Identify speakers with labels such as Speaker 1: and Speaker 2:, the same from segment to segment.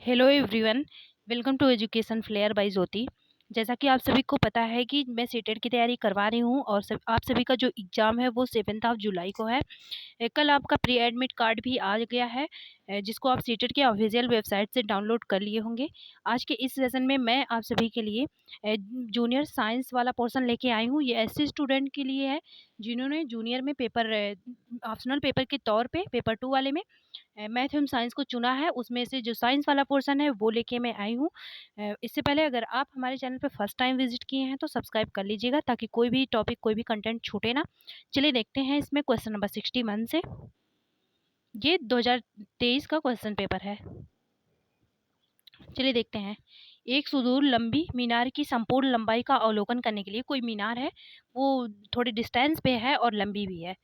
Speaker 1: Hello everyone. Welcome to education flair by Jyoti. जैसा कि आप सभी को पता है कि मैं सीटेट की तैयारी करवा रही हूं और आप सभी का जो एग्ज़ाम है वो 7 जुलाई को है। कल आपका प्री एडमिट कार्ड भी आ गया है, जिसको आप सीटेट के ऑफिशियल वेबसाइट से डाउनलोड कर लिए होंगे। आज के इस सेशन में मैं आप सभी के लिए जूनियर साइंस वाला पोर्शन लेके आई हूँ। ये ऐसे स्टूडेंट के लिए है जिन्होंने जूनियर में पेपर ऑप्शनल पेपर के तौर पे पेपर 2 वाले में मैथ एवं साइंस को चुना है। उसमें से जो साइंस वाला पोर्शन है वो लेके मैं आई हूँ। इससे पहले अगर आप हमारे चैनल पे फर्स्ट टाइम विजिट किए हैं तो सब्सक्राइब कर लीजिएगा ताकि कोई भी टॉपिक कोई भी कंटेंट छूटे ना। चलिए देखते हैं इसमें क्वेश्चन नंबर 61 से। ये 2023 का क्वेश्चन पेपर है। चलिए देखते हैं। एक सुदूर लंबी मीनार की संपूर्ण लंबाई का अवलोकन करने के लिए, कोई मीनार है वो थोड़ी डिस्टेंस पे है और लंबी भी है,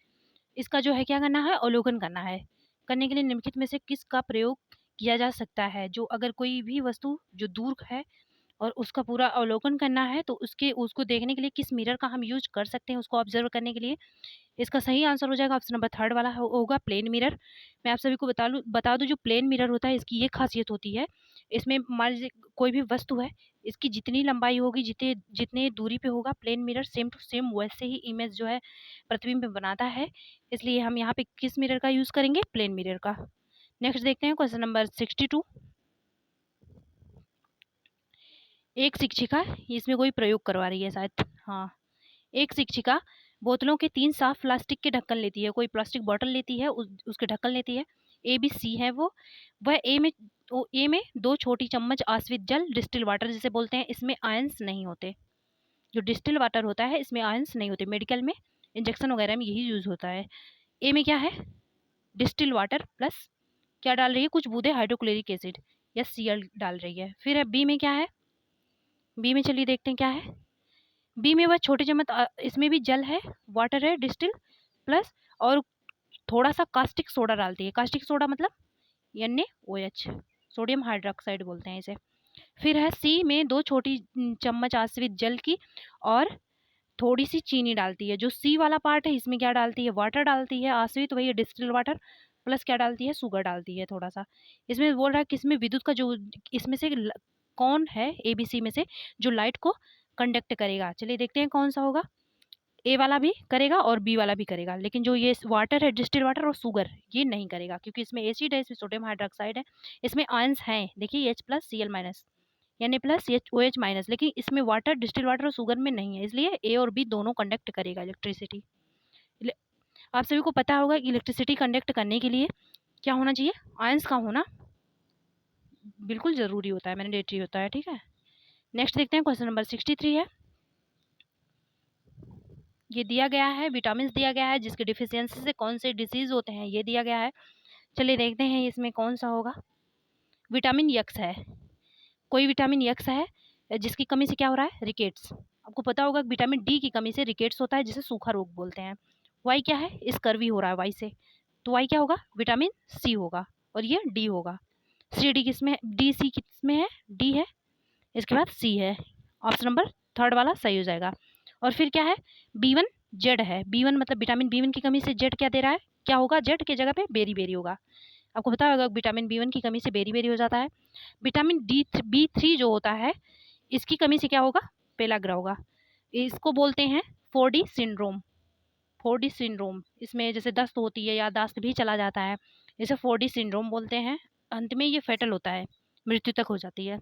Speaker 1: इसका जो है क्या करना है, अवलोकन करना है। करने के लिए निम्नलिखित में से किसका प्रयोग किया जा सकता है। जो अगर कोई भी वस्तु जो दूर है और उसका पूरा अवलोकन करना है तो उसको देखने के लिए किस मिरर का हम यूज कर सकते हैं उसको ऑब्जर्व करने के लिए। इसका सही आंसर हो जाएगा ऑप्शन नंबर 3 वाला होगा प्लेन मिरर। मैं आप सभी को बता दूं जो प्लेन मिरर होता है इसकी ये खासियत होती है, इसमें मान लीजिए कोई भी वस्तु है, इसकी जितनी लंबाई होगी जितने जितने दूरी पे होगा plane mirror same to same वैसे ही इमेज जो है प्रतिबिंब में बनाता है। इसलिए हम यहाँ पे किस मिरर का यूज करेंगे, प्लेन मिरर का। नेक्स्ट देखते हैं क्वेश्चन नंबर 62। एक शिक्षिका, इसमें कोई प्रयोग करवा रही है शायद, हाँ। एक शिक्षिका बोतलों के 3 साफ प्लास्टिक के ढक्कन लेती है। कोई प्लास्टिक बॉटल लेती है, उसके ढक्कन लेती है। ए बी सी है वो। वह ए में 2 छोटी चम्मच आश्वित जल डिस्टिल वाटर जिसे बोलते हैं, इसमें आयंस नहीं होते। जो डिस्टिल वाटर होता है इसमें आयंस नहीं होते। मेडिकल में इंजेक्शन वगैरह में यही यूज होता है। ए में क्या है, डिस्टिल वाटर प्लस क्या डाल रही है, कुछ बूंदे हाइड्रोक्लोरिक एसिड या सीएल डाल रही है। फिर है बी में क्या है, बी में चलिए देखते हैं क्या है। बी में वह छोटे चम्मच इसमें भी जल है, वाटर है डिस्टिल प्लस और थोड़ा सा कास्टिक सोडा डालती है। कास्टिक सोडा मतलब NaOH, सोडियम हाइड्रोक्साइड बोलते हैं इसे। फिर है सी में 2 छोटी चम्मच आश्रित जल की और थोड़ी सी चीनी डालती है। जो सी वाला पार्ट है इसमें क्या डालती है, वाटर डालती है आश्रित, वही डिस्टिल वाटर प्लस क्या डालती है, शुगर डालती है थोड़ा सा। इसमें बोल रहा है कि इसमें विद्युत का जो इसमें से कौन है ABC में से जो लाइट को कंडक्ट करेगा। चलिए देखते हैं कौन सा होगा। ए वाला भी करेगा और बी वाला भी करेगा, लेकिन जो ये वाटर है डिस्टिल वाटर और शुगर ये नहीं करेगा क्योंकि इसमें एसिड है, इसमें सोडियम हाइड्रोक्साइड है, इसमें आयंस हैं। देखिए H प्लस Cl माइनस यानी प्लस OH माइनस, लेकिन इसमें वाटर डिस्टिल वाटर और शुगर में नहीं है, इसलिए ए और बी दोनों कंडक्ट करेगा इलेक्ट्रिसिटी। आप सभी को पता होगा कि इलेक्ट्रिसिटी कंडक्ट करने के लिए क्या होना चाहिए, आयंस का होना बिल्कुल जरूरी होता है, मैंडेटरी होता है। ठीक है, नेक्स्ट देखते हैं क्वेश्चन नंबर 63 है। ये दिया गया है विटामिन दिया गया है जिसके डिफिशियंसी से कौन से डिसीज होते हैं, ये दिया गया है। चलिए देखते हैं इसमें कौन सा होगा। विटामिन एक्स है, कोई विटामिन एक्स है जिसकी कमी से क्या हो रहा है, रिकेट्स। आपको पता होगा विटामिन डी की कमी से रिकेट्स होता है जिसे सूखा रोग बोलते हैं। वाई क्या है, स्कर्वी हो रहा है वाई से, तो वाई क्या होगा, विटामिन सी होगा और ये डी होगा। सी डी किसमें, डी सी किसमें है, डी है, इसके बाद सी है। ऑप्शन नंबर 3 वाला सही हो जाएगा। और फिर क्या है, B1 जेड है। B1 मतलब विटामिन B1 की कमी से जेड क्या दे रहा है, क्या होगा, जेड की जगह पे बेरी बेरी होगा। आपको पता होगा विटामिन B1 की कमी से बेरी बेरी हो जाता है। विटामिन B3 जो होता है इसकी कमी से क्या होगा, पेलाग्रा होगा। इसको बोलते हैं 4D सिंड्रोम। 4D सिंड्रोम, इसमें जैसे दस्त होती है, याददाश्त भी चला जाता है, इसे 4D सिंड्रोम बोलते हैं। अंत में ये फेटल होता है, मृत्यु तक हो जाती है।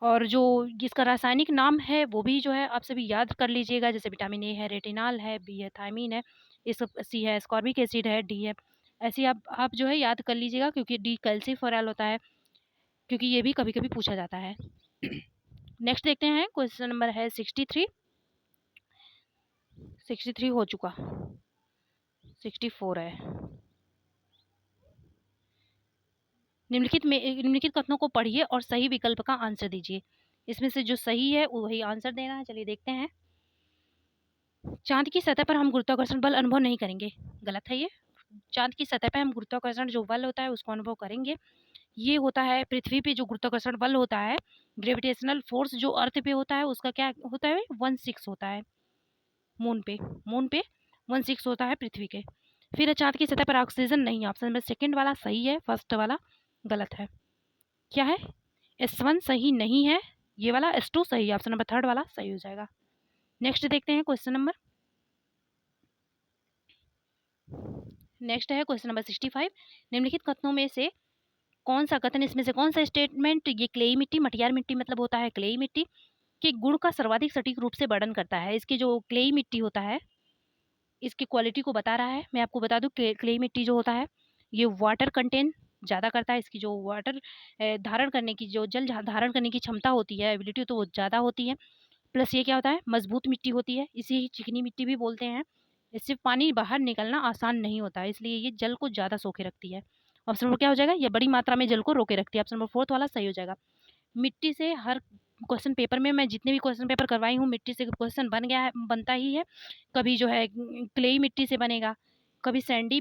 Speaker 1: और जो जिसका रासायनिक नाम है वो भी जो है आप सभी याद कर लीजिएगा, जैसे विटामिन ए है रेटिनॉल है, बी है थायमीन है, इस सी है स्कॉर्बिक एसिड है, डी है। ऐसे आप जो है याद कर लीजिएगा क्योंकि डी कैल्सीफेरॉल होता है, क्योंकि ये भी कभी कभी पूछा जाता है। नेक्स्ट देखते हैं क्वेश्चन नंबर है 63। 63 हो चुका, 64 है। निम्नलिखित कथनों को पढ़िए और सही विकल्प का आंसर दीजिए। इसमें से जो सही है वही आंसर देना है। चलिए देखते हैं। चांद की सतह पर हम गुरुत्वाकर्षण बल अनुभव नहीं करेंगे, गलत है ये। चांद की सतह पर हम गुरुत्वाकर्षण जो बल होता है उसको अनुभव करेंगे। ये होता है पृथ्वी पे जो गुरुत्वाकर्षण बल होता है, ग्रेविटेशनल फोर्स जो अर्थ पे होता है उसका क्या होता है, 1/6 होता है। मून पे 1/6 होता है पृथ्वी के। फिर चांद की सतह पर ऑक्सीजन नहीं, ऑप्शन नंबर 2 वाला सही है, फर्स्ट वाला गलत है। क्या है, S1 सही नहीं है, ये वाला S2 सही है, ऑप्शन नंबर थर्ड वाला सही हो जाएगा। नेक्स्ट देखते हैं क्वेश्चन नंबर, नेक्स्ट है क्वेश्चन नंबर 65। निम्नलिखित कथनों में से कौन सा कथन, इसमें से कौन सा स्टेटमेंट ये क्लेई मिट्टी, मटियार मिट्टी मतलब होता है क्लेई मिट्टी के गुण का सर्वाधिक सटीक रूप से वर्णन करता है। इसकी जो क्लेई मिट्टी होता है इसकी क्वालिटी को बता रहा है। मैं आपको बता दूं क्लेई मिट्टी जो होता है ये वाटर कंटेंट ज़्यादा करता है, इसकी जो वाटर धारण करने की, जो जल धारण करने की क्षमता होती है, एबिलिटी, तो वो ज़्यादा होती है। प्लस ये क्या होता है, मजबूत मिट्टी होती है, इसे ही चिकनी मिट्टी भी बोलते हैं। इससे पानी बाहर निकलना आसान नहीं होता है, इसलिए ये जल को ज़्यादा सोखे रखती है। ऑप्शन नंबर क्या हो जाएगा, ये बड़ी मात्रा में जल को रोके रखती है, ऑप्शन नंबर फोर्थ वाला सही हो जाएगा। मिट्टी से हर क्वेश्चन पेपर में, मैं जितने भी क्वेश्चन पेपर करवाई हूँ मिट्टी से क्वेश्चन बन गया है, बनता ही है। कभी जो है क्लेई मिट्टी से बनेगा, कभी सैंडी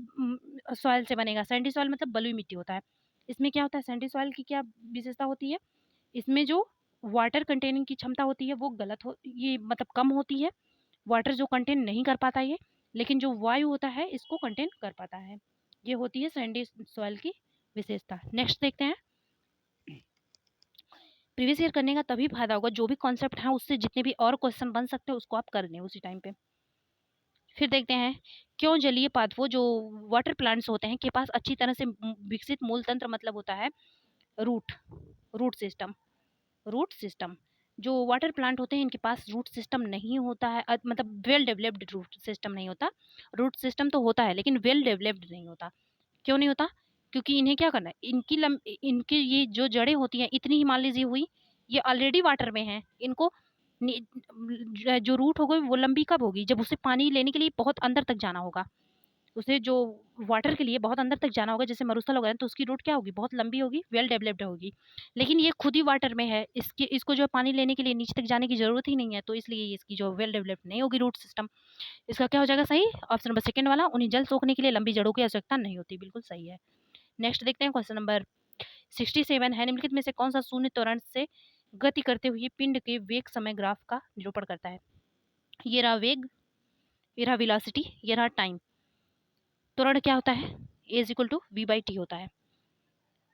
Speaker 1: सॉइल से बनेगा। सैंडी सॉइल मतलब बलुई मिट्टी होता है। इसमें क्या होता है, सैंडी सॉइल की क्या विशेषता होती है, इसमें जो वाटर कंटेनिंग की क्षमता होती है वो गलत हो, ये मतलब कम होती है, वाटर जो कंटेन नहीं कर पाता ये, लेकिन जो वायु होता है इसको कंटेन कर पाता है। ये होती है सैंडी सॉइल की विशेषता। नेक्स्ट देखते हैं, प्रीवियस ईयर करने का तभी फायदा होगा जो भी कॉन्सेप्ट है उससे जितने भी और क्वेश्चन बन सकते हैं उसको आप कर लें उसी टाइम पे। फिर देखते हैं, क्यों जलीय पादपों जो वाटर प्लांट्स होते हैं के पास अच्छी तरह से विकसित मूल तंत्र मतलब होता है root, root system, root system. जो वाटर प्लांट होते हैं इनके पास रूट सिस्टम नहीं होता है, मतलब वेल डेवलप्ड रूट सिस्टम नहीं होता। रूट सिस्टम तो होता है लेकिन वेल डेवलप्ड नहीं होता। क्यों नहीं होता, क्योंकि इन्हें क्या करना है, इनकी ये जो जड़ें होती हैं इतनी ही मान लीजिए हुई, ये ऑलरेडी वाटर में है, इनको जो रूट हो गई वो लंबी कब होगी, जब उसे पानी लेने के लिए बहुत अंदर तक जाना होगा, उसे जो वाटर के लिए बहुत अंदर तक जाना होगा, जैसे मरुस्थल वगैरह, तो उसकी रूट क्या होगी, बहुत लंबी होगी, वेल डेवलप्ड होगी। लेकिन ये खुद ही वाटर में है, इसको जो पानी लेने के लिए नीचे तक जाने की जरूरत ही नहीं है, तो इसलिए इसकी जो वेल डेवलप्ड नहीं होगी रूट सिस्टम। इसका क्या हो जाएगा सही, ऑप्शन नंबर सेकंड वाला, उन्हें जल सोखने के लिए लंबी जड़ों की आवश्यकता नहीं होती, बिल्कुल सही है। नेक्स्ट देखते हैं क्वेश्चन नंबर 67 है, निम्नलिखित में से कौन सा शून्य त्वरण से गति करते हुए पिंड के वेग समय ग्राफ का निरूपण करता है। ये रहा वेग, ये रहा वेलोसिटी, ये रहा टाइम। त्वरण क्या होता है, A is equal to V by T होता है।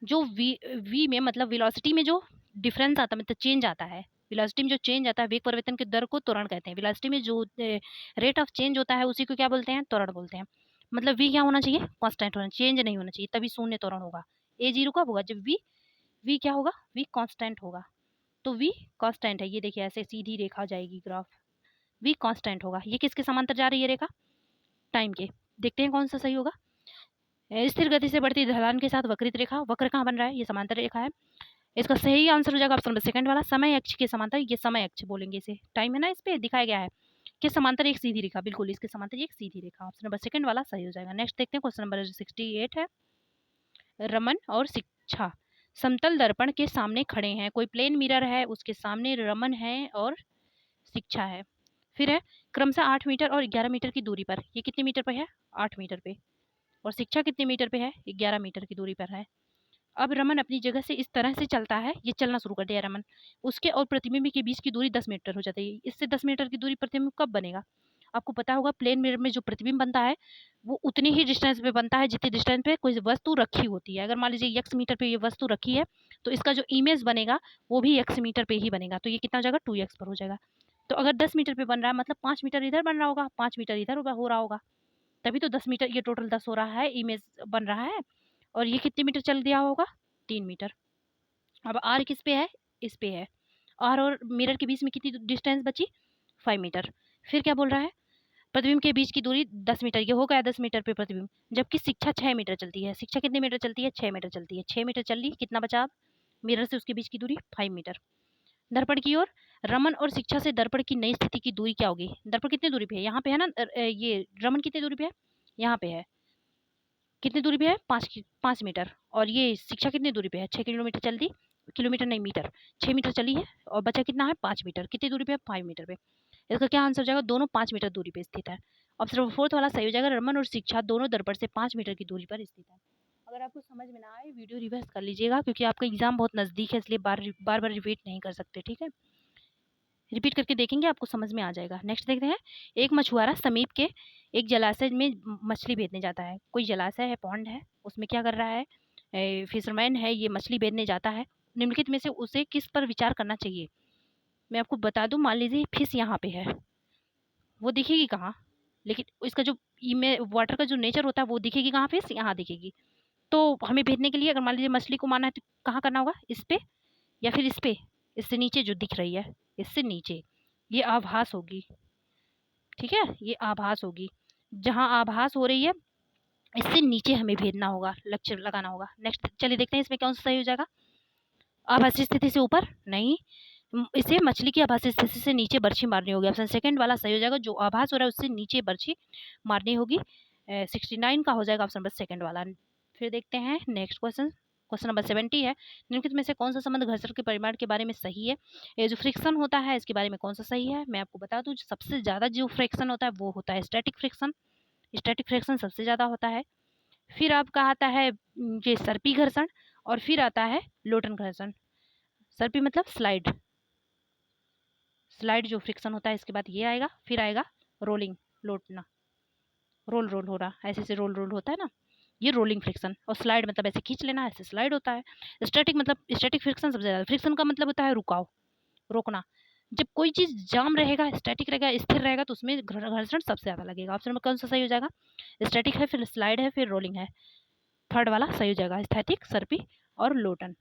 Speaker 1: जो वी में मतलब वेलोसिटी में जो डिफरेंस आता है, मतलब चेंज आता है, वेलोसिटी में जो चेंज आता है, वेग परिवर्तन के दर को त्वरण कहते हैं। वेलोसिटी में जो रेट ऑफ चेंज होता है उसी को क्या बोलते हैं, त्वरण बोलते हैं। मतलब वी क्या होना चाहिए, कांस्टेंट होना, चेंज नहीं होना चाहिए, तभी शून्य त्वरण होगा। ए जीरो कब होगा, जब वी क्या होगा, वी कांस्टेंट होगा। तो वी कांस्टेंट है, ये देखिए ऐसे सीधी रेखा जाएगी ग्राफ, वी कांस्टेंट होगा। ये किसके समांतर जा रही है रेखा, टाइम के। देखते हैं कौन सा सही होगा। स्थिर गति से बढ़ती ढलान के साथ वक्रित रेखा, वक्र कहाँ बन रहा है, ये समांतर रेखा है। इसका सही आंसर हो जाएगा ऑप्शन नंबर सेकंड वाला, समय अक्ष के समांतर, ये समय अक्ष बोलेंगे इसे, टाइम है ना इस पे दिखाया गया है कि समांतर एक सीधी रेखा, बिल्कुल इसके समांतर एक सीधी रेखा, ऑप्शन नंबर सेकंड वाला सही हो जाएगा। नेक्स्ट देखते हैं क्वेश्चन नंबर 68 है, रमन और शिक्षा समतल दर्पण के सामने खड़े हैं, कोई प्लेन मिरर है उसके सामने रमन है और शिक्षा है। फिर है क्रमशः 8 मीटर और 11 मीटर की दूरी पर, ये कितने मीटर पे है, 8 मीटर पे, और शिक्षा कितने मीटर पे है, 11 मीटर की दूरी पर है। अब रमन अपनी जगह से इस तरह से चलता है, ये चलना शुरू कर दिया रमन, उसके और प्रतिबिंब के बीच की दूरी 10 मीटर हो जाती है। इससे 10 मीटर की दूरी प्रतिबिंब कब बनेगा, आपको पता होगा प्लेन मिरर में जो प्रतिबिंब बनता है वो उतनी ही डिस्टेंस पे बनता है जितनी डिस्टेंस पे कोई वस्तु रखी होती है। अगर मान लीजिए एक्स मीटर पे ये वस्तु रखी है तो इसका जो इमेज बनेगा वो भी एक्स मीटर पे ही बनेगा, तो ये कितना हो जाएगा, 2x पर हो जाएगा। तो अगर 10 मीटर पे बन रहा है मतलब 5 मीटर इधर बन रहा होगा, 5 मीटर इधर हो रहा होगा, तभी तो 10 मीटर, ये टोटल 10 हो रहा है, इमेज बन रहा है। और ये कितने मीटर चल दिया होगा, 3 मीटर। अब आर किस पे है, इस पे है, आर और मिरर के बीच में कितनी डिस्टेंस बची, 5 मीटर। फिर क्या बोल रहा है, प्रतिबिंब के बीच की दूरी 10 मीटर, ये हो गया 10 मीटर पे प्रतिबिंब। जबकि शिक्षा 6 मीटर चलती है, शिक्षा कितने मीटर चलती है, 6 मीटर चलती है, 6 मीटर चल ली, कितना बचा, मिरर से उसके बीच की दूरी 5 मीटर। दर्पण की ओर रमन और शिक्षा से दर्पण की नई स्थिति की दूरी क्या होगी, दर्पण कितनी दूरी पे है, यहाँ पे है ना, ये रमन कितनी दूरी पे है, यहाँ पे है, कितनी दूरी पे है, 5 मीटर। और ये शिक्षा कितनी दूरी पे है, 6 किलोमीटर चल दी, किलोमीटर नहीं मीटर, 6 मीटर चली है, और बचा कितना है, 5 मीटर, कितनी दूरी पे है, 5 मीटर पे। इसका क्या आंसर हो जाएगा, दोनों 5 मीटर दूरी पे स्थित है। ऑप्शन नंबर फोर्थ वाला सही हो जाएगा, रमन और शिक्षा दोनों दर्पण से 5 मीटर की दूरी पर स्थित है। अगर आपको समझ में ना आए वीडियो रिवर्स कर लीजिएगा, क्योंकि आपका एग्जाम बहुत नजदीक है, इसलिए बार बार रिपीट नहीं कर सकते, ठीक है, रिपीट करके देखेंगे आपको समझ में आ जाएगा। नेक्स्ट देखते हैं, एक मछुआरा समीप के एक जलाशय में मछली बेचने जाता है, कोई जलाशय है, पॉन्ड है, उसमें क्या कर रहा है, फिशरमैन है, ये मछली बेचने जाता है, निम्नलिखित में से उसे किस पर विचार करना चाहिए। मैं आपको बता दूं, मान लीजिए फिश यहाँ पे है, वो दिखेगी कहाँ, लेकिन इसका जो वाटर का जो नेचर होता है वो दिखेगी कहाँ, फिश यहाँ दिखेगी। तो हमें भेजने के लिए अगर मान लीजिए मछली को मारना है तो कहाँ करना होगा, इस पे या फिर इस पे, इससे नीचे जो दिख रही है, इससे नीचे, ये आभास होगी। ठीक है, ये आभास होगी, जहाँ आभास हो रही है इससे नीचे हमें भेजना होगा, लक्ष्य लगाना होगा। नेक्स्ट चलिए देखते हैं इसमें कौन सा सही हो जाएगा। आभासी स्थिति से ऊपर नहीं, इसे मछली की आभासी स्थिति से नीचे बर्छी मारनी होगी। ऑप्शन सेकंड वाला सही हो जाएगा, जो आभास हो रहा है उससे नीचे बर्छी मारनी होगी। 69 का हो जाएगा ऑप्शन नंबर सेकंड वाला। फिर देखते हैं नेक्स्ट क्वेश्चन, क्वेश्चन नंबर 70 है, निम्नलिखित में से कौन सा संबंध घर्षण के परिमाण के बारे में सही है। ये जो फ्रिक्शन होता है इसके बारे में कौन सा सही है। मैं आपको बता दूं, सबसे ज्यादा जो फ्रिक्शन होता है वो होता है स्टैटिक फ्रिक्शन, स्टैटिक फ्रिक्शन सबसे ज्यादा होता है। फिर आपका आता है ये सर्पी घर्षण, और फिर आता है लोटन घर्षण। सर्पी मतलब स्लाइड, स्लाइड जो फ्रिक्शन होता है, इसके बाद ये आएगा, फिर आएगा रोलिंग, लोटना, रोल रोल हो रहा, ऐसे से रोल रोल होता है ना, ये रोलिंग फ्रिक्शन। और स्लाइड मतलब ऐसे खींच लेना, ऐसे स्लाइड होता है। स्टैटिक मतलब स्टैटिक फ्रिक्शन सबसे ज्यादा, फ्रिक्शन का मतलब होता है रुकाव, रोकना। जब कोई चीज जाम रहेगा, स्टैटिक रहेगा, स्थिर रहेगा, तो उसमें घर्षण सबसे ज्यादा लगेगा। ऑप्शन में कौन सा सही हो जाएगा, स्टैटिक है, फिर स्लाइड है, फिर रोलिंग है, थर्ड वाला सही हो जाएगा, स्थैतिक, सर्पी और लोटन।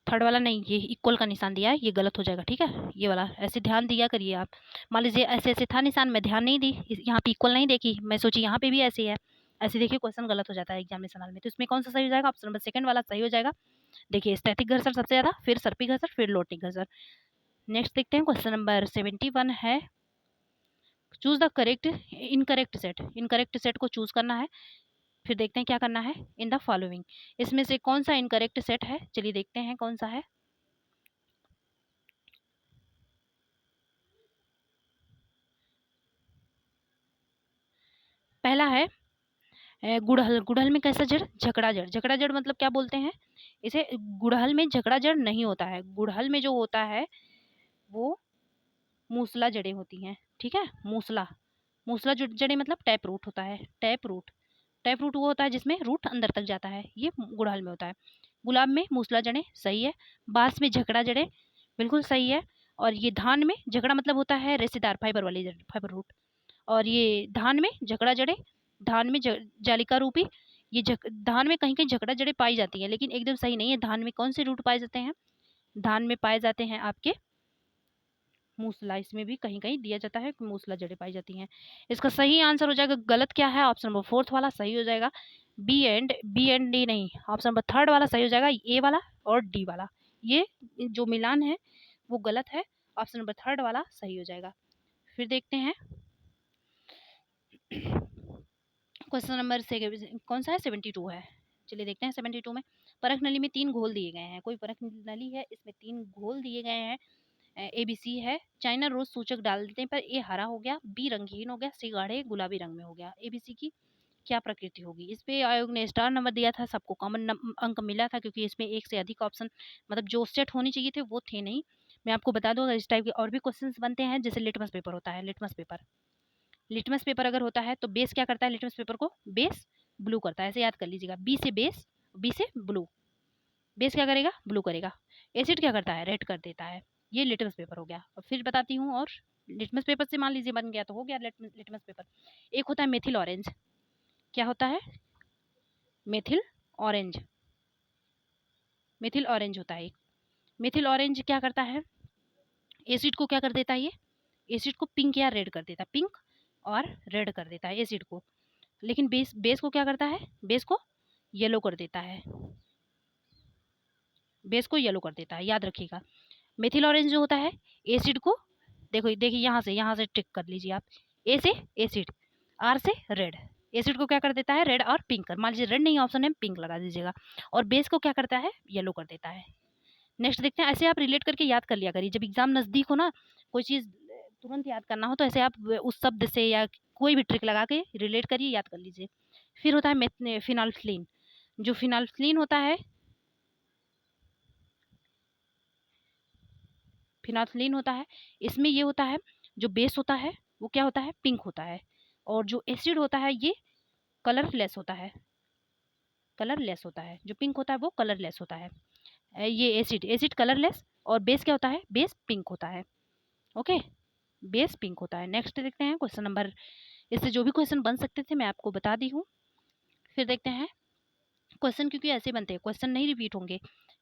Speaker 1: थर्ड वाला नहीं, ये इक्वल का निशान दिया है, ये गलत हो जाएगा। ठीक है, ये वाला ऐसे ध्यान दिया करिए आप। मान लीजिए ऐसे ऐसे था निशान, मैं ध्यान नहीं दी, यहाँ पे इक्वल नहीं देखी, मैं सोची यहाँ पे भी ऐसे है, ऐसे देखिए क्वेश्चन गलत हो जाता है एग्जामिनेशन हॉल में। तो इसमें कौन सा सही हो जाएगा, ऑप्शन नंबर सेकंड वाला सही हो जाएगा। देखिए स्थैतिक घर्षण सबसे ज्यादा, फिर सर्पी घर्षण, फिर लोटनिक घर्षण। नेक्स्ट देखते हैं, क्वेश्चन नंबर 71 है, choose the correct incorrect set, incorrect set को चूज करना है। फिर देखते हैं क्या करना है, इन द फॉलोइंग, इसमें से कौन सा इनकरेक्ट सेट है, चलिए देखते हैं कौन सा है। पहला है गुड़हल, गुड़हल में कैसा जड़, झकड़ा जड़, झकड़ा जड़ मतलब क्या बोलते हैं इसे, गुड़हल में झकड़ा जड़ नहीं होता है, गुड़हल में जो होता है वो मूसला जड़ें होती हैं। ठीक है, मूसला, मूसला जड़ें मतलब टैप रूट होता है, टैप रूट, टैप रूट वो होता है जिसमें रूट अंदर तक जाता है, ये गुड़हल में होता है। गुलाब में मूसला जड़ें सही है, बांस में झकड़ा जड़ें बिल्कुल सही है, और ये धान में झकड़ा मतलब होता है रेशेदार फाइबर वाली फाइबर रूट, और ये धान में झकड़ा जड़ें, धान में जालिका रूपी, ये धान में कहीं कहीं झकड़ा जड़ें पाई जाती हैं, लेकिन एकदम सही नहीं है। धान में कौन से रूट पाए जाते हैं, धान में पाए जाते हैं आपके मूसला, इसमें भी कहीं कहीं दिया जाता है कि मूसला जड़ें पाई जाती हैं। इसका सही आंसर हो जाएगा, गलत क्या है, ऑप्शन नंबर फोर्थ वाला सही हो जाएगा, बी एंड डी नहीं, ऑप्शन नंबर थर्ड वाला सही हो जाएगा, ए वाला और डी वाला, ये जो मिलान है वो गलत है, ऑप्शन नंबर थर्ड वाला सही हो जाएगा। फिर देखते हैं क्वेश्चन नंबर कौन सा है, 72 है, चलिए देखते हैं 72 में। परख नली में 3 घोल दिए गए हैं, कोई परख नली है, इसमें 3 घोल दिए गए हैं, ए बी सी है, चाइना रोज सूचक डाल देने पर ए हरा हो गया, बी रंगीन हो गया, सी गाढ़े गुलाबी रंग में हो गया, ए बी सी की क्या प्रकृति होगी। इस पे आयोग ने स्टार नंबर दिया था, सबको कॉमन अंक मिला था, क्योंकि इसमें एक से अधिक ऑप्शन मतलब जो सेट होनी चाहिए थे वो थे नहीं। मैं आपको बता दूं, अगर इस टाइप के और भी क्वेश्चन बनते हैं, जैसे लिटमस पेपर होता है, लिटमस पेपर, लिटमस पेपर अगर होता है तो बेस क्या करता है, लिटमस पेपर को बेस ब्लू करता है, ऐसे याद कर लीजिएगा, बी से बेस, बी से ब्लू, बेस क्या करेगा, ब्लू करेगा, एसिड क्या करता है, रेड कर देता है। ये लिटमस पेपर हो गया। और फिर बताती हूँ, और लिटमस पेपर से मान लीजिए बन गया तो हो गया लिटमस पेपर। एक होता है मेथिल ऑरेंज, क्या होता है, मेथिल ऑरेंज, मेथिल ऑरेंज होता है एक, मेथिल ऑरेंज क्या करता है, एसिड को क्या कर देता है, ये एसिड को पिंक या रेड कर देता है, पिंक और रेड कर देता है एसिड को। लेकिन बेस, बेस को क्या करता है, बेस को येलो कर देता है, बेस को येलो कर देता है, याद रखिएगा। मेथिल ऑरेंज जो होता है एसिड को, देखो देखिए यहाँ से ट्रिक कर लीजिए आप, ए से एसिड, आर से रेड, एसिड को क्या कर देता है, रेड और पिंक कर, मान लीजिए रेड नहीं ऑप्शन है, पिंक लगा दीजिएगा, और बेस को क्या करता है, येलो कर देता है। नेक्स्ट देखते हैं, ऐसे आप रिलेट करके याद कर लिया करिए, जब एग्जाम नज़दीक हो ना, कोई चीज़ तुरंत याद करना हो तो ऐसे आप उस शब्द से या कोई भी ट्रिक लगा के रिलेट करिए, याद कर लीजिए। फिर होता है फिनाल्फ्लिन, जो फिनाल्फ्लिन होता है, फिनाल्फ्लिन होता है, इसमें ये होता है जो बेस होता है वो क्या होता है, पिंक होता है, और जो एसिड होता है ये कलरलेस होता है, कलरलेस होता है। जो पिंक होता है वो कलरलेस होता है। ये एसिड कलरलेस, और बेस क्या होता है, बेस पिंक होता है। ओके, बेस पिंक होता है। नेक्स्ट देखते हैं क्वेश्चन नंबर, इससे जो भी क्वेश्चन बन सकते थे मैं आपको बता दी हूँ। फिर देखते हैं क्वेश्चन, क्योंकि ऐसे बनते हैं क्वेश्चन, नहीं रिपीट होंगे,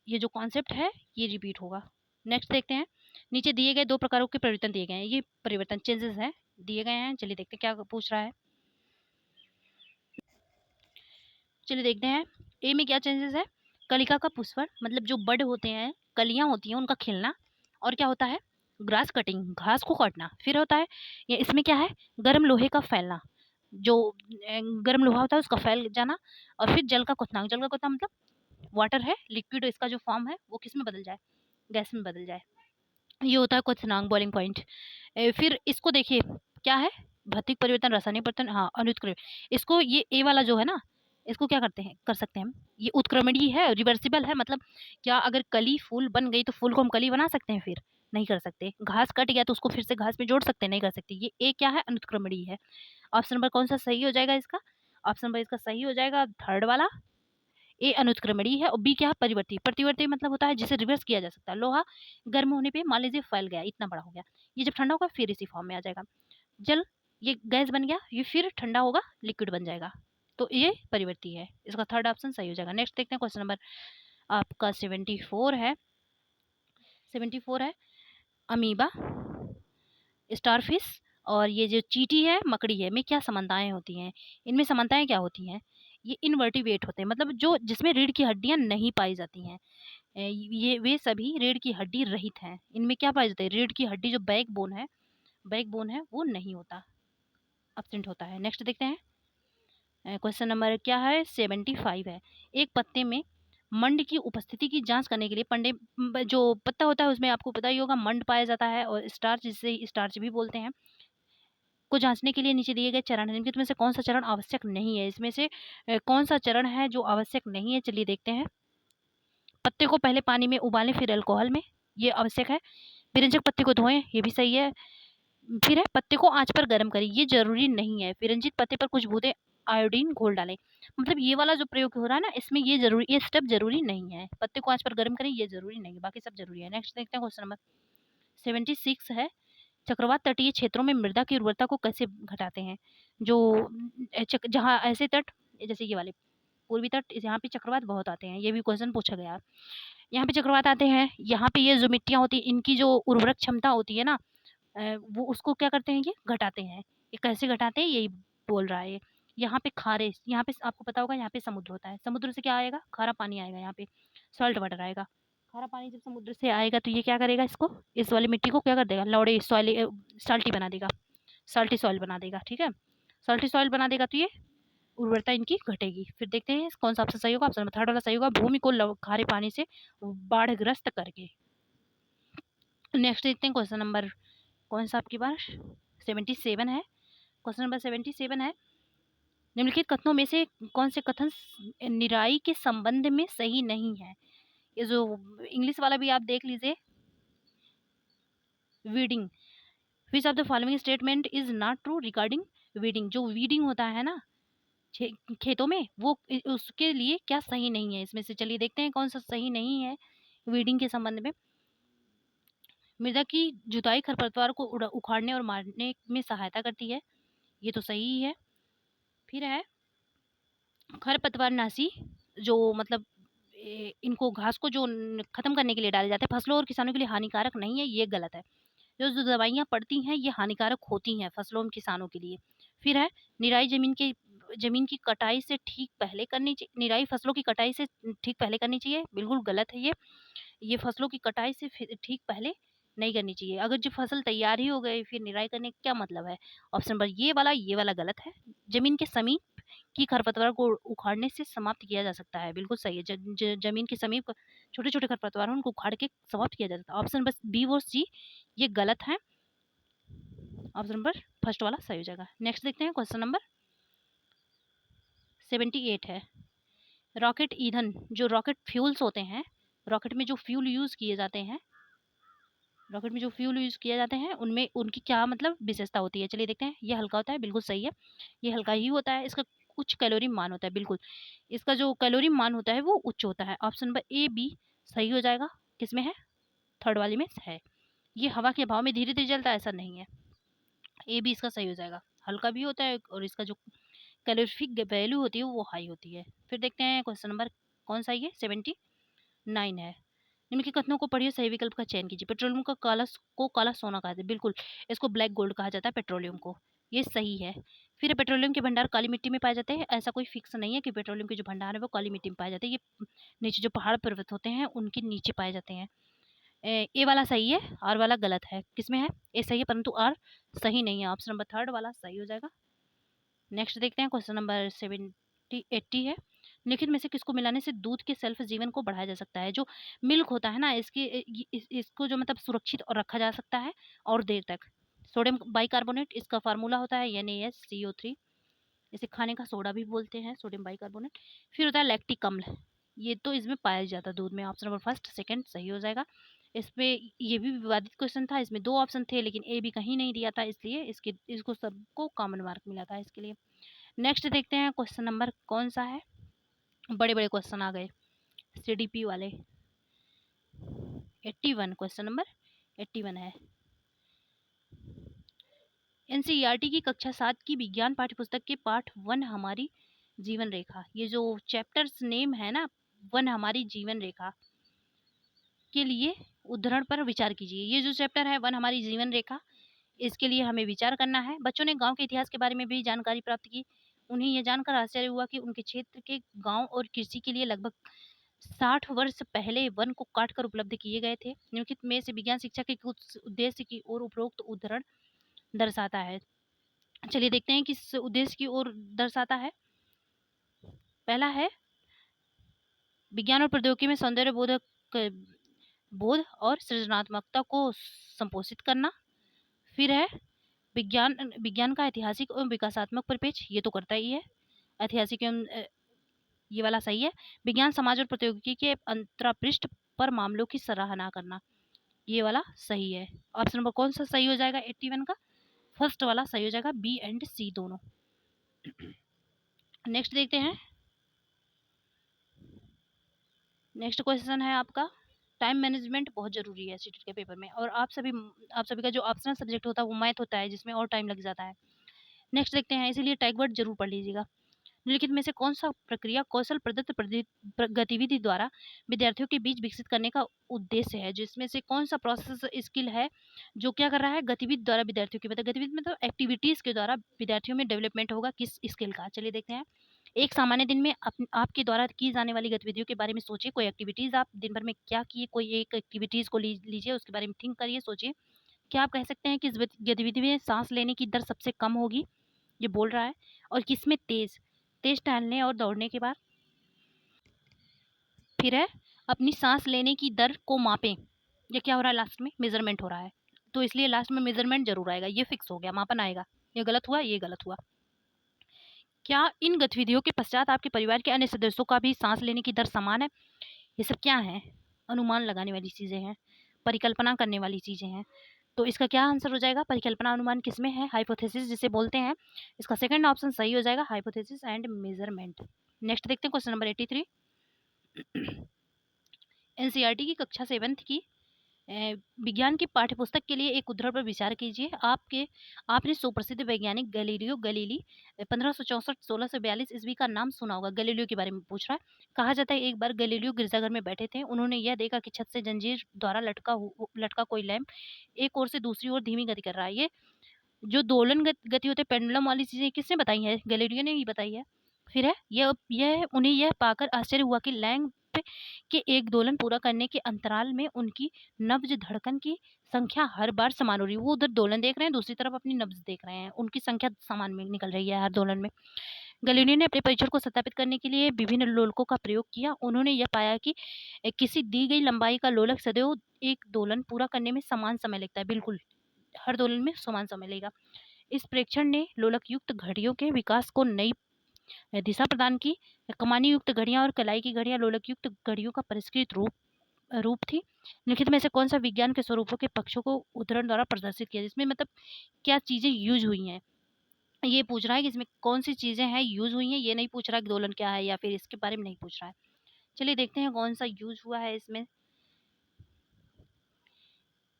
Speaker 1: ये जो कॉन्सेप्ट है ये रिपीट होगा। नेक्स्ट देखते हैं, नीचे दिए गए 2 प्रकारों के परिवर्तन दिए गए हैं, ये परिवर्तन चेंजेस हैं दिए गए हैं। चलिए देखते हैं क्या पूछ रहा है। चलिए देखते हैं, ए में क्या चेंजेस है, कलिका का पुष्पन, मतलब जो बड होते हैं, कलियां होती हैं, उनका खिलना। और क्या होता है, ग्रास कटिंग, घास को काटना। फिर होता है ये, इसमें क्या है, गर्म लोहे का फैलना, जो गर्म लोहा होता है उसका फैल जाना। और फिर जल का क्वथनांक, जल का क्वथनांक मतलब वाटर है, लिक्विड, इसका जो फॉर्म है वो किस में बदल जाए, गैस में बदल जाए, ये होता है क्वथनांक, बॉइलिंग पॉइंट। फिर इसको देखिए क्या है, भौतिक परिवर्तन, रासायनिक परिवर्तन, हाँ अनुत्क्रमण। इसको ये ए वाला जो है ना, इसको क्या करते हैं, कर सकते हैं हम, ये उत्क्रमणीय है, रिवर्सिबल है। मतलब क्या, अगर कली फूल बन गई तो फूल को हम कली बना सकते हैं, फिर नहीं कर सकते। घास कट गया तो उसको फिर से घास में जोड़ सकते हैं, नहीं कर सकते। ये ए क्या है, अनुत्क्रमणीय है। ऑप्शन नंबर कौन सा सही हो जाएगा इसका, ऑप्शन नंबर इसका सही हो जाएगा थर्ड वाला, ए अनुत्क्रमणीय है। और बी क्या है, परिवर्ती। प्रतिवर्ती मतलब होता है जिसे रिवर्स किया जा सकता है। लोहा गर्म होने पे मान लीजिए फैल गया, इतना बड़ा हो गया, ये जब ठंडा होगा फिर इसी फॉर्म में आ जाएगा। जल, ये गैस बन गया, ये फिर ठंडा होगा लिक्विड बन जाएगा, तो ये परिवर्ती है। इसका थर्ड ऑप्शन सही हो जाएगा। नेक्स्ट देखते हैं क्वेश्चन नंबर आपका 74 है। 74 है, अमीबा, स्टारफिश और ये जो चींटी है, मकड़ी है, में क्या समानताएं होती हैं। इनमें समानताएं क्या होती हैं, ये इनवर्टिब्रेट होते हैं, मतलब जो जिसमें रीढ़ की हड्डियां नहीं पाई जाती हैं। ये वे सभी रीढ़ की हड्डी रहित हैं। इनमें क्या पाई जाती है, रीढ़ की हड्डी जो बैक बोन है वो नहीं होता, एब्सेंट होता है। नेक्स्ट देखते हैं क्वेश्चन नंबर क्या है, 75 है। एक पत्ते में मंड की उपस्थिति की जांच करने के लिए जो पत्ता होता है उसमें आपको पता ही होगा मंड पाया जाता है, और स्टार्च, जिसे स्टार्च भी बोलते हैं, को जांचने के लिए नीचे दिए गए चरण हैं, इनमें से कौन सा चरण आवश्यक नहीं है, इसमें से कौन सा चरण है जो आवश्यक नहीं है। चलिए देखते हैं, पत्ते को पहले पानी में उबालें फिर अल्कोहल में, ये आवश्यक है। पिरंजक पत्ते को धोएं, ये भी सही है। फिर है, पत्ते को आंच पर गर्म करें, ये जरूरी नहीं है। पिरंजित पत्ते पर कुछ बूंदे आयोडीन घोल डालें, मतलब ये वाला जो प्रयोग हो रहा है ना, इसमें ये स्टेप जरूरी नहीं है। पत्ते को आंच पर गर्म करें, ये जरूरी नहीं है, बाकी सब जरूरी है। नेक्स्ट देखते हैं क्वेश्चन नंबर 76 है, चक्रवात तटीय क्षेत्रों में मृदा की उर्वरता को कैसे घटाते हैं। जो जहाँ ऐसे तट, जैसे ये वाले पूर्वी तट, यहाँ पे चक्रवात बहुत आते हैं, ये भी क्वेश्चन पूछा गया। यहाँ पे चक्रवात आते हैं, यहाँ पे ये जो मिट्टियाँ होती हैं इनकी जो उर्वरक क्षमता होती है ना, वो उसको क्या करते हैं, ये घटाते हैं। ये कैसे घटाते हैं यही बोल रहा है ये। यहाँ पे खारे, यहाँ पे आपको पता होगा यहाँ पे समुद्र होता है, समुद्र से क्या आएगा, खारा पानी आएगा, यहाँ पे सॉल्ट वाटर आएगा। खारा पानी जब समुद्र से आएगा तो ये क्या करेगा, इसको, इस वाली मिट्टी को क्या कर देगा, लौड़े सॉइल, साल्टी बना देगा, साल्टी सॉइल बना देगा। ठीक है, साल्टी सॉइल बना देगा तो ये उर्वरता इनकी घटेगी। फिर देखते हैं कौन सा ऑप्शन सही होगा, ऑप्शन नंबर थर्ड वाला सही होगा, भूमि को खारे पानी से बाढ़ग्रस्त करके। नेक्स्ट देखते हैं क्वेश्चन नंबर कौन सा आपकी बार 77 है। क्वेश्चन नंबर 77 है, निम्नलिखित कथनों में से कौन से कथन निराई के संबंध में सही नहीं है। ये जो इंग्लिश वाला भी आप देख लीजिए, weeding, which of the following statement is not true regarding weeding. जो वीडिंग होता है ना खेतों में, वो उसके लिए क्या सही नहीं है इसमें से। चलिए देखते हैं कौन सा सही नहीं है वीडिंग के संबंध में। मृदा की जुताई खरपतवार को उखाड़ने और मारने में सहायता करती है, ये तो सही ही है। फिर है खरपतवारनाशी, जो मतलब इनको घास को जो खत्म करने के लिए डाले जाते हैं, फसलों और किसानों के लिए हानिकारक नहीं है, ये गलत है। जो दवाइयाँ पड़ती हैं ये हानिकारक होती हैं फसलों और किसानों के लिए। फिर है निराई जमीन की कटाई से ठीक पहले करनी चाहिए, निराई फसलों की कटाई से ठीक पहले करनी चाहिए, बिल्कुल गलत है ये फसलों की कटाई से ठीक पहले नहीं करनी चाहिए। अगर जो फसल तैयार ही हो गई फिर निराई करने का क्या मतलब है। ऑप्शन नंबर ये वाला गलत है। जमीन के समीप की खरपतवार को उखाड़ने से समाप्त किया जा सकता है, बिल्कुल सही है। जमीन के समीप छोटे छोटे खरपतवार उनको उखाड़ के समाप्त किया जा सकता है। ऑप्शन नंबर बी और सी ये गलत है, ऑप्शन नंबर फर्स्ट वाला सही हो जाएगा। नेक्स्ट देखते हैं क्वेश्चन नंबर 78 है, रॉकेट ईंधन, जो रॉकेट फ्यूल्स होते हैं, रॉकेट में जो फ्यूल यूज किए जाते हैं, रॉकेट में जो फ्यूल यूज किए जाते हैं उनमें उनकी क्या मतलब विशेषता होती है। चलिए देखते हैं, ये हल्का होता है, बिल्कुल सही है, ये हल्का ही होता है। इसका उच्च कैलोरी मान होता है। बिल्कुल, इसका जो कैलोरी मान होता है वो उच्च होता है। ऑप्शन नंबर ए बी सही हो जाएगा। किसमें है? थर्ड वाली में है। ये हवा के अभाव में धीरे धीरे जलता है, ऐसा नहीं है। ए बी इसका सही हो जाएगा। हल्का भी होता है और इसका जो कैलोरीफिक वैल्यू होती है वो हाई होती है। फिर देखते हैं क्वेश्चन नंबर कौन सा, ये 79 है। निम्न के कथनों को पढ़िए, सही विकल्प का चयन कीजिए। पेट्रोलियम का काला सोना कहा जाता है। बिल्कुल, इसको ब्लैक गोल्ड कहा जाता है पेट्रोलियम को, ये सही है। फिर पेट्रोलियम के भंडार काली मिट्टी में पाए जाते हैं। ऐसा कोई फिक्स नहीं है कि पेट्रोलियम के जो भंडार है वो काली मिट्टी में पाए जाते हैं। ये नीचे जो पहाड़ पर्वत होते हैं उनके नीचे पाए जाते हैं। ए वाला सही है, आर वाला गलत है। किसमें है? ए सही है परंतु आर सही नहीं है। ऑप्शन नंबर थर्ड वाला सही हो जाएगा। नेक्स्ट देखते हैं क्वेश्चन नंबर 80 है। निम्नलिखित में से किसको मिलाने से दूध के सेल्फ जीवन को बढ़ाया जा सकता है? जो मिल्क होता है ना, इसको जो मतलब सुरक्षित और रखा जा सकता है और देर तक। सोडियम बाइकार्बोनेट इसका फार्मूला होता है NaSCO3। इसे खाने का सोडा भी बोलते हैं, सोडियम बाइकार्बोनेट। फिर होता है लैक्टिक अम्ल, ये तो इसमें पाया जाता है दूध में। ऑप्शन नंबर फर्स्ट सेकंड सही हो जाएगा। इसमें ये भी विवादित क्वेश्चन था, इसमें 2 ऑप्शन थे लेकिन ए भी कहीं नहीं दिया था, इसलिए इसको सबको कॉमन मार्क मिला था इसके लिए। नेक्स्ट देखते हैं क्वेश्चन नंबर कौन सा है। बड़े बड़े क्वेश्चन आ गए CDP वाले। 81 क्वेश्चन नंबर 81 है। NCERT की कक्षा 7 की विज्ञान पाठ्यपुस्तक के पाठ 1 हमारी जीवन रेखा, ये जो चैप्टर्स नेम है ना, 1 हमारी जीवन रेखा के लिए उदाहरण पर विचार कीजिए। ये जो चैप्टर है 1 हमारी जीवन रेखा, इसके लिए हमें विचार करना है। बच्चों ने गांव के इतिहास के बारे में भी जानकारी प्राप्त की। उन्हें यह जानकर आश्चर्य हुआ कि उनके क्षेत्र के गांव और कृषि के लिए लगभग 60 वर्ष पहले वन को काटकर उपलब्ध किए गए थे। निम्नलिखित में से विज्ञान शिक्षा के कुछ उद्देश्य की ओर उपरोक्त उदाहरण दर्शाता है। चलिए देखते हैं किस उद्देश्य की ओर दर्शाता है। पहला है विज्ञान और प्रौद्योगिकी में सौंदर्य बोध और सृजनात्मकता को संपोषित करना। फिर है विज्ञान का ऐतिहासिक एवं विकासात्मक परिपेक्ष, ये तो करता ही है। ऐतिहासिक एवं ये वाला सही है। विज्ञान समाज और प्रौद्योगिकी के अंतरापृष्ठ पर मामलों की सराहना करना, ये वाला सही है। ऑप्शन नंबर कौन सा सही हो जाएगा 81 का? फर्स्ट वाला सही हो जाएगा, बी एंड सी दोनों। नेक्स्ट देखते हैं। नेक्स्ट क्वेश्चन है आपका, टाइम मैनेजमेंट बहुत जरूरी है सीटेट के पेपर में, और आप सभी का जो ऑप्शनल सब्जेक्ट होता है वो मैथ होता है, जिसमें और टाइम लग जाता है। नेक्स्ट देखते हैं, इसीलिए टैग वर्ड जरूर पढ़ लीजिएगा। निम्नलिखित में से कौन सा प्रक्रिया कौशल प्रदत्त गतिविधि द्वारा विद्यार्थियों के बीच विकसित करने का उद्देश्य है? जिसमें से कौन सा प्रोसेस स्किल है जो क्या कर रहा है? गतिविधि द्वारा विद्यार्थियों की, मतलब गतिविधि मतलब एक्टिविटीज के द्वारा विद्यार्थियों में डेवलपमेंट होगा किस स्किल का। चलिए देखते हैं। एक सामान्य दिन में आपके द्वारा की जाने वाली गतिविधियों के बारे में सोचिए। कोई एक्टिविटीज आप दिन भर में क्या किए, कोई एक एक्टिविटीज को लीजिए, उसके बारे में थिंक करिए, सोचिए। क्या आप कह सकते हैं कि इस गतिविधि में सांस लेने की दर सबसे कम होगी? ये बोल रहा है। और किसमें तेज टहलने और दौड़ने के बाद। फिर है अपनी सांस लेने की दर को मापें। ये क्या हो रहा है? लास्ट में मेजरमेंट हो रहा है, तो इसलिए लास्ट में मेजरमेंट जरूर आएगा, ये फिक्स हो गया, मापन आएगा। ये गलत हुआ, ये गलत हुआ। क्या इन गतिविधियों के पश्चात आपके परिवार के अन्य सदस्यों का भी सांस लेने की दर समान है? ये सब क्या है? अनुमान लगाने वाली चीजें हैं, परिकल्पना करने वाली चीजें हैं। तो इसका क्या आंसर हो जाएगा? परिकल्पना अनुमान किसमें है? हाइपोथेसिस जिसे बोलते हैं। इसका सेकंड ऑप्शन सही हो जाएगा, हाइपोथेसिस एंड मेजरमेंट। नेक्स्ट देखते हैं क्वेश्चन नंबर 83। NCERT की कक्षा 7 की विज्ञान की पाठ्यपुस्तक के लिए एक उदाहरण पर विचार कीजिए। आपने सुप्रसिद्ध वैज्ञानिक गैलीलियो गैलीली 1564-1642 ईस्वी का नाम सुना होगा। गैलीलियो के बारे में पूछ रहा है। कहा जाता है एक बार गैलीलियो गिरजाघर में बैठे थे। उन्होंने यह देखा कि छत से जंजीर द्वारा लटका कोई लैंप एक ओर से दूसरी ओर धीमी गति कर रहा है। ये जो दोलन गति होते पेंडुलम वाली चीजें किसने बताई है? गैलीलियो ने ही बताई है। फिर है यह उन्हें यह पाकर आश्चर्य हुआ कि लैंप के एक दोलन पूरा करने के अंतराल में उनकी नब्ज धड़कन की संख्या हर बार समान हो रही है। वो उधर दोलन देख रहे हैं, दूसरी तरफ अपनी नब्ज देख रहे हैं, उनकी संख्या समान में निकल रही है हर दोलन में। गैलीलियो ने अपने परीक्षण को सत्यापित करने के लिए विभिन्न लोलकों का प्रयोग किया। उन्होंने यह पाया कि किसी दी गई लंबाई का लोलक सदैव एक दोलन पूरा करने में समान समय लगता है। बिल्कुल, हर दोलन में समान समय लगेगा। इस प्रेक्षण ने लोलक युक्त घड़ियों के विकास को नई दिशा प्रदान की। कमानी युक्त घड़ियां और कलाई की घड़ियां लोलक युक्त घड़ियों का परिष्कृत रूप थी। लिखित में से कौन सा विज्ञान के स्वरूपों के पक्षों को उदाहरण द्वारा प्रदर्शित किया, जिसमें मतलब क्या चीजें यूज हुई हैं? ये पूछ रहा है कि इसमें कौन-सी चीज़ें हैं यूज़ हुई हैं, ये नहीं पूछ रहा कि दोलन क्या है या फिर इसके बारे में नहीं पूछ रहा है। चलिए देखते हैं कौन-सा यूज़ हुआ है इसमें।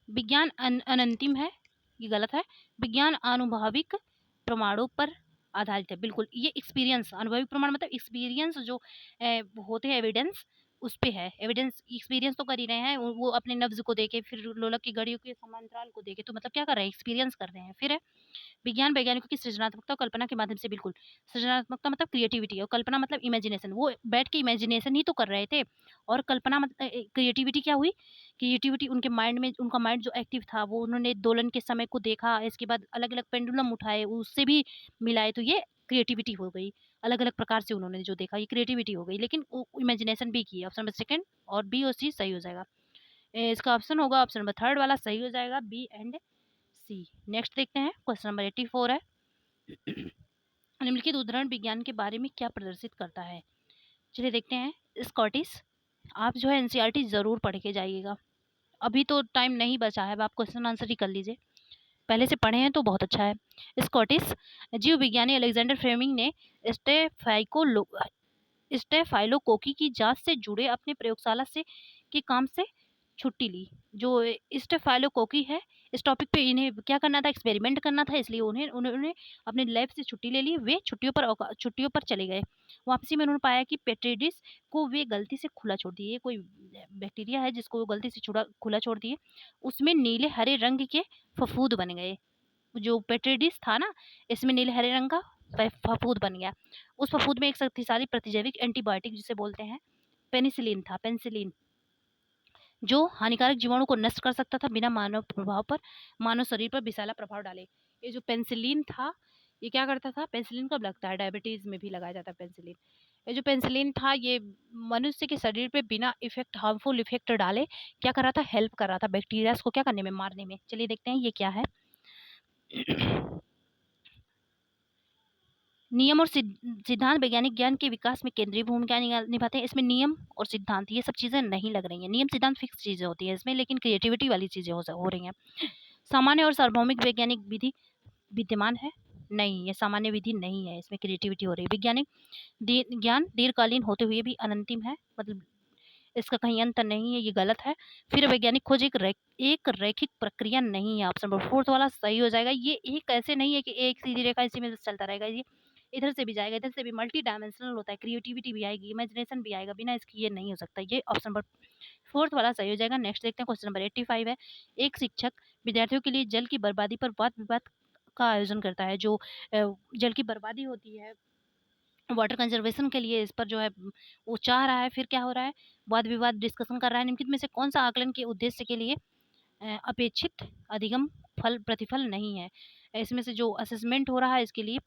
Speaker 1: विज्ञान अनंतिम है, ये गलत है। विज्ञान आनुभविक प्रमाणों पर आधारित है, बिल्कुल। ये एक्सपीरियंस, अनुभविक प्रमाण मतलब एक्सपीरियंस जो होते हैं, एविडेंस उस पे है। एविडेंस एक्सपीरियंस तो कर ही रहे हैं, वो अपने नब्ज़ को देके, फिर लोलक की घड़ियों के समांतराल को देके, तो मतलब क्या कर रहे हैं? एक्सपीरियंस कर रहे हैं। फिर है विज्ञान वैज्ञानिकों की सृजनात्मकता और कल्पना के माध्यम से, बिल्कुल। सृजनात्मकता मतलब क्रिएटिविटी और कल्पना मतलब इमेजिनेशन। वो बैठ के इमेजिनेशन ही तो कर रहे थे। और कल्पना क्रिएटिविटी क्या हुई? क्रिएटिविटी उनके माइंड में, उनका माइंड जो एक्टिव था, वो उन्होंने दोलन के समय को देखा, इसके बाद अलग-अलग पेंडुलम उठाए, उससे भी मिलाए, तो ये क्रिएटिविटी हो गई। अलग-अलग प्रकार से उन्होंने जो देखा, ये क्रिएटिविटी हो गई। लेकिन इमेजिनेशन भी की। ऑप्शन नंबर सेकंड और बी और सी सही हो जाएगा। इसका ऑप्शन होगा ऑप्शन नंबर थर्ड वाला सही हो जाएगा, बी एंड सी। नेक्स्ट देखते हैं, क्वेश्चन नंबर 84 है। निम्नलिखित उदाहरण विज्ञान के बारे में क्या प्रदर्शित करता है? चलिए देखते हैं। स्कॉटिश, आप जो है एनसीईआरटी ज़रूर पढ़ के जाइएगा। अभी तो टाइम नहीं बचा है, अब आप क्वेश्चन आंसर ही कर लीजिए। पहले से पढ़े हैं तो बहुत अच्छा है। स्कॉटिश जीव विज्ञानी अलेक्जेंडर फ्लेमिंग ने स्टेफाइको स्टेफाइलोकोकी की जांच से जुड़े अपने प्रयोगशाला से के काम से छुट्टी ली। जो स्टेफाइलोकोकी है, इस टॉपिक पे इन्हें क्या करना था? एक्सपेरिमेंट करना था, इसलिए उन्होंने अपने लैब से छुट्टी ले ली। वे छुट्टियों पर चले गए। वापसी में उन्होंने पाया कि पेट्रिडिस को वे गलती से खुला छोड़ दिए। कोई बैक्टीरिया है जिसको वो गलती से खुला छोड़ दिए। उसमें नीले हरे रंग के फफूंद बन गए। जो पेट्रिडिस था ना, इसमें नीले हरे रंग का फफूंद बन गया। उस फफूंद में एक शक्तिशाली प्रतिजैविक एंटीबायोटिक जिसे बोलते हैं पेनिसिलिन था। पेनिसिलिन जो हानिकारक जीवाणु को नष्ट कर सकता था बिना मानव शरीर पर विषैला प्रभाव डाले। ये जो पेनिसिलिन था, ये क्या करता था? पेनिसिलिन कब लगता है? डायबिटीज में भी लगाया जाता है पेनिसिलिन। ये जो पेनिसिलिन था, ये मनुष्य के शरीर पे बिना हार्मफुल इफेक्ट डाले क्या कर रहा था? हेल्प कर रहा था बैक्टीरिया को क्या करने में? मारने में। चलिए देखते हैं ये क्या है। नियम और सिद्धांत वैज्ञानिक ज्ञान के विकास में केंद्रीय भूमिका निभाते हैं। इसमें नियम और सिद्धांत ये सब चीज़ें नहीं लग रही हैं। नियम सिद्धांत फिक्स चीज़ें होती हैं इसमें, लेकिन क्रिएटिविटी वाली चीज़ें हो रही हैं। सामान्य और सार्वभौमिक वैज्ञानिक विधि विद्यमान है? नहीं, ये सामान्य विधि नहीं है, इसमें क्रिएटिविटी हो रही है। वैज्ञानिक ज्ञान दीर्घकालीन होते हुए भी अनंतिम है, मतलब इसका कहीं अंत नहीं है, ये गलत है। फिर वैज्ञानिक खोज एक रैखिक प्रक्रिया नहीं है। ऑप्शन नंबर फोर्थ वाला सही हो जाएगा। ये एक ऐसे नहीं है कि एक सीधी रेखा इसी में चलता रहेगा। ये इधर से भी जाएगा, इधर से भी, मल्टी डायमेंशनल होता है। क्रिएटिविटी भी आएगी, इमेजिनेशन भी आएगा, बिना इसकी ये नहीं हो सकता। ये ऑप्शन नंबर फोर्थ वाला सही हो जाएगा। नेक्स्ट देखते हैं, क्वेश्चन नंबर 85 है। एक शिक्षक विद्यार्थियों के लिए जल की बर्बादी पर वाद विवाद का आयोजन करता है। जो जल की बर्बादी होती है वाटर कंजर्वेशन के लिए, इस पर जो है वो चाह रहा है, फिर क्या हो रहा है? वाद विवाद डिस्कशन कर रहा है। निम्नलिखित में से कौन सा आकलन के उद्देश्य के लिए अपेक्षित अधिगम प्रतिफल नहीं है? इसमें से जो असेसमेंट हो रहा है इसके लिए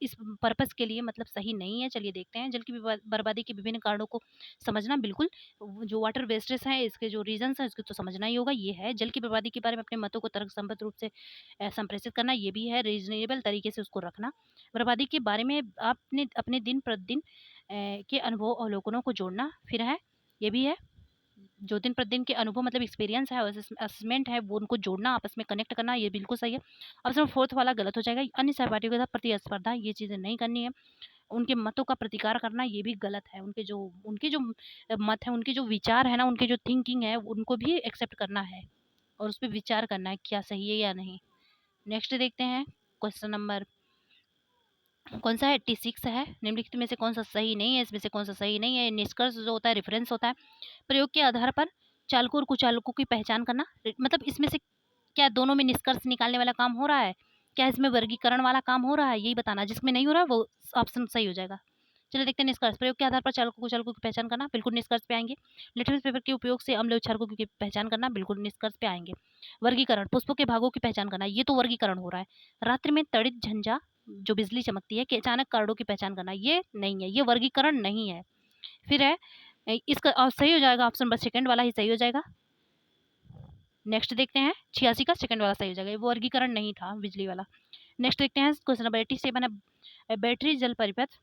Speaker 1: इस पर्पस के लिए मतलब सही नहीं है। चलिए देखते हैं। जल की बर्बादी के विभिन्न कारणों को समझना, बिल्कुल। जो वाटर वेस्टेज है, इसके जो रीजंस हैं, इसको तो समझना ही होगा। ये है जल की बर्बादी के बारे में अपने मतों को तर्कसंगत रूप से संप्रेषित करना, ये भी है रीजनेबल तरीके से उसको रखना। बर्बादी के बारे में आपने अपने दिन प्रतिदिन के अनुभव अवलोकनों को जोड़ना, फिर है ये भी है जो दिन प्रतिदिन के अनुभव मतलब एक्सपीरियंस है, असेसमेंट है, वो उनको जोड़ना, आपस में कनेक्ट करना, ये बिल्कुल सही है। ऑप्शन फोर्थ वाला गलत हो जाएगा। अन्य सहपाठियों के साथ प्रतिस्पर्धा, ये चीज़ें नहीं करनी है। उनके मतों का प्रतिकार करना, ये भी गलत है। उनके जो मत है, उनके जो विचार है ना, उनके जो थिंकिंग है, उनको भी एक्सेप्ट करना है और उस पर विचार करना है क्या सही है या नहीं। नेक्स्ट देखते हैं, क्वेश्चन नंबर कौन सा है? 86 है। निम्नलिखित में से कौन सा सही नहीं है? इसमें से कौन सा सही नहीं है? निष्कर्ष जो होता है, रेफरेंस होता है। प्रयोग के आधार पर चालकों और कुचालकों की पहचान करना, मतलब इसमें से क्या दोनों में निष्कर्ष निकालने वाला काम हो रहा है? क्या इसमें वर्गीकरण वाला काम हो रहा है? यही बताना। जिसमें नहीं हो रहा है वो ऑप्शन सही हो जाएगा। चलिए देखते हैं निष्कर्ष। प्रयोग के आधार पर चालकों कुचालकों की पहचान करना, बिल्कुल निष्कर्ष पे आएंगे। लिटमस पेपर के उपयोग से अम्ल क्षारकों की पहचान करना, बिल्कुल निष्कर्ष पे आएंगे। वर्गीकरण, पुष्पों के भागों की पहचान करना, ये तो वर्गीकरण हो रहा है। रात्रि में तड़ित झंझा जो बिजली चमकती है कि अचानक कार्डों की पहचान करना, ये नहीं है, ये वर्गीकरण नहीं है। फिर है इसका सही हो जाएगा ऑप्शन नंबर सेकंड वाला ही सही हो जाएगा। नेक्स्ट देखते हैं 86 का सेकंड वाला सही हो जाएगा, वो वर्गीकरण नहीं था बिजली वाला। नेक्स्ट देखते हैं क्वेश्चन नंबर 87 है। बैटरी जल परिपथ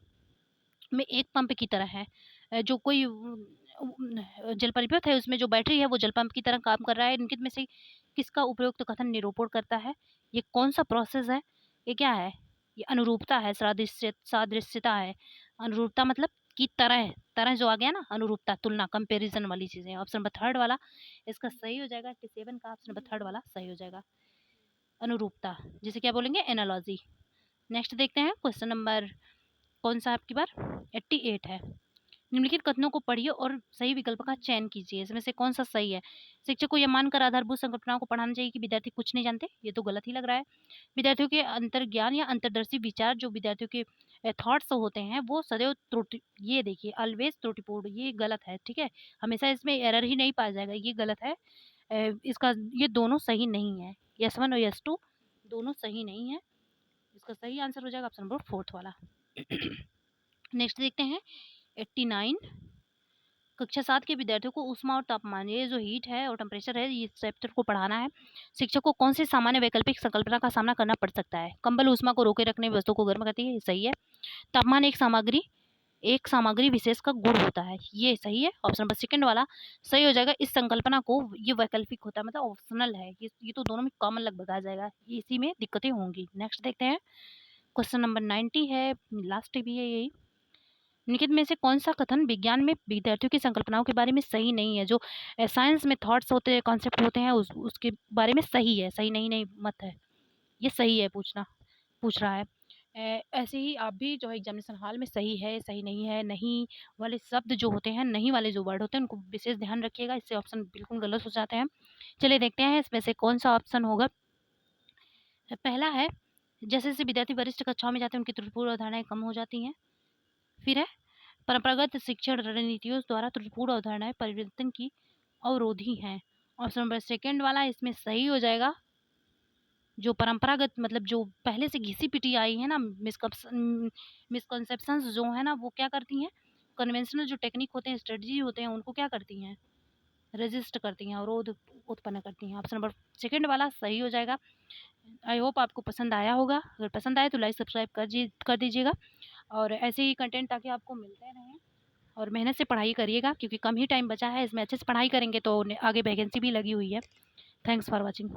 Speaker 1: में एक पंप की तरह है। जो कोई जल परिपथ है उसमें जो बैटरी है वो जल पंप की तरह काम कर रहा है। इनके में से किसका उपयुक्त कथन निरूपण करता है? ये कौन सा प्रोसेस है? ये क्या है? ये अनुरूपता है, सादृश्यता है। अनुरूपता मतलब की तरह, तरह जो आ गया ना, अनुरूपता, तुलना, कंपैरिजन वाली चीजें। ऑप्शन नंबर थर्ड वाला इसका सही हो जाएगा। 87 का ऑप्शन नंबर थर्ड वाला सही हो जाएगा। अनुरूपता जिसे क्या बोलेंगे, एनालॉजी। नेक्स्ट देखते हैं क्वेश्चन नंबर, कौन सा आपकी बार 88 है। निम्नलिखित कथनों को पढ़िए और सही विकल्प का चयन कीजिए। इसमें से कौन सा सही है। शिक्षक को यह मानकर आधारभूत संकल्पनाओं को पढ़ाना चाहिए कि विद्यार्थी कुछ नहीं जानते, ये तो गलत ही लग रहा है। विद्यार्थियों के अंतर्ज्ञान या अंतर्दर्शी विचार, जो विद्यार्थियों के थॉट्स होते हैं, वो सदैव त्रुटि, ये देखिए ऑलवेज त्रुटिपूर्ण, ये गलत है। ठीक है, हमेशा इसमें एरर ही नहीं पाया जाएगा, ये गलत है। इसका ये दोनों सही नहीं है, यस 1 और यस 2 दोनों सही नहीं है। इसका सही आंसर हो जाएगा ऑप्शन नंबर फोर्थ वाला। नेक्स्ट देखते हैं 89। कक्षा 7 के विद्यार्थियों को ऊष्मा और तापमान, ये जो हीट है और टेम्परेचर है, ये चैप्टर को पढ़ाना है। शिक्षक को कौन सी सामान्य वैकल्पिक संकल्पना का सामना करना पड़ सकता है। कंबल ऊष्मा को रोके रखने वस्तु को गर्म करती है, ये सही है। तापमान एक सामग्री विशेष का गुण होता है, ये सही है। ऑप्शन नंबर सेकंड वाला सही हो जाएगा। इस संकल्पना को, ये वैकल्पिक होता है, मतलब ऑप्शनल है, ये तो दोनों में कॉमन लगभग आ जाएगा, इसी में दिक्कतें होंगी। नेक्स्ट देखते हैं क्वेश्चन नंबर 90 है, लास्ट भी है यही। निम्नलिखित में से कौन सा कथन विज्ञान में विद्यार्थियों की संकल्पनाओं के बारे में सही नहीं है। जो साइंस में थॉट्स होते हैं, कॉन्सेप्ट होते हैं, उसके बारे में सही है, सही नहीं नहीं मत है, ये सही है पूछ रहा है। ऐसे ही आप भी जो है एग्जामिनेशन हॉल में सही है, सही नहीं है, नहीं वाले शब्द जो होते हैं, नहीं वाले जो वर्ड होते हैं, उनको विशेष ध्यान रखिएगा, इससे ऑप्शन बिल्कुल गलत हो जाते हैं। चलिए देखते हैं इसमें से कौन सा ऑप्शन होगा। पहला है, जैसे जैसे विद्यार्थी वरिष्ठ कक्षाओं में जाते हैं, उनकी त्रुटिपूर्ण अवधारणाएं कम हो जाती हैं। फिर है, परंपरागत शिक्षण रणनीतियों द्वारा त्रुटिपूर्ण अवधारणाएं परिवर्तन की अवरोधी हैं। ऑप्शन नंबर सेकंड वाला इसमें सही हो जाएगा। जो परंपरागत मतलब जो पहले से घिसी पिटी आई है ना, मिसकंसेप्शंस जो है ना, वो क्या करती हैं, कन्वेंशनल जो टेक्निक होते हैं, स्ट्रेटजी होते हैं, उनको क्या करती हैं, रेजिस्ट करती हैं, अवरोध उत्पन्न करती हैं। ऑप्शन नंबर सेकंड वाला सही हो जाएगा। आई होप आपको पसंद आया होगा। अगर पसंद आए तो लाइक सब्सक्राइब कर दीजिएगा, और ऐसे ही कंटेंट ताकि आपको मिलते रहें। और मेहनत से पढ़ाई करिएगा, क्योंकि कम ही टाइम बचा है, इसमें अच्छे से पढ़ाई करेंगे तो आगे वैकेंसी भी लगी हुई है। Thanks for watching.